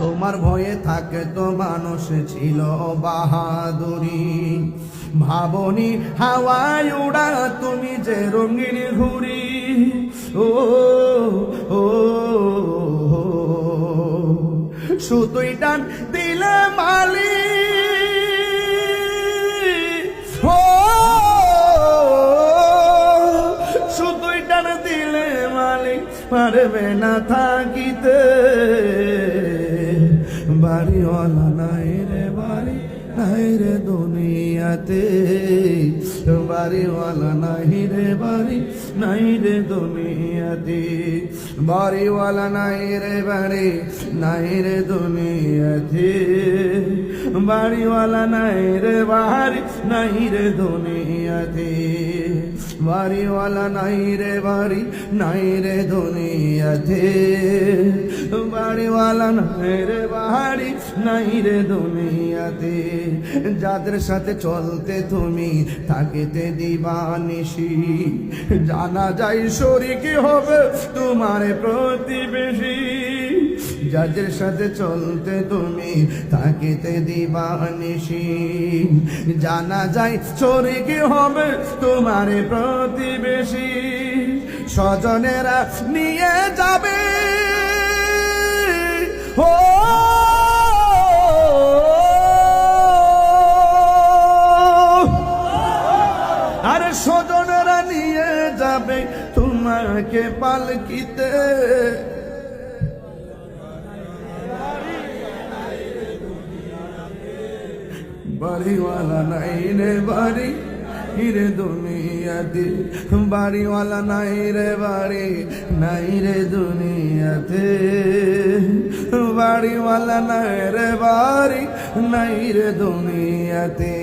তোমার ভয়ে থাকে তো মানুষ ছিল বাহাদুরি, ভাবনি হাওয়ায় উড়া তুমি যে রঙিন ঘুড়ি। ও ও সুতোই টান দিলে মালি, ও সুতোই টান দিলে মালি পারবে না থাকিতে। বাড়িওয়ালা নাই রে বাড়ি নাই রে দুনিয়াতে, বাড়িওয়ালা নাই রে বাড়ি নাই রে দুনিয়াতে, বাড়িওয়ালা নাই রে বাড়ি নাই রে দুনিয়াতে, বাড়িওয়ালা নাই রে বাড়ি নাই রে দুনিয়াতে, বাড়িওয়ালা নাই রে বাড়ি নাই রে দুনিয়াতে, বাড়িওয়ালা নাই রে বাড়ি নাই রে দুনিয়াতে। যাদের সাথে চলতে তুমি থাকিতে দিবানিশি, জানা যায় শরীক হবে তোমার প্রতিবেশী। যাদের সাথে চলতে তুমি থাকিতে দিবানিশি, জানা যায় শরীক হবে তোমার প্রতিবেশী। স্বজনেরা নিয়ে যাবে, ও আরে স্বজনেরা নিয়ে যাবে তোমাকে পালকিতে। বাড়িওয়ালা নাই রে বাড়ি রে দুনিয়াতে, বাড়িওয়ালা নাই রে বাড়ি নাই রে দুনিয়াতে, বাড়িওয়ালা নাই রে বাড়ি নাই রে দুনিয়াতে।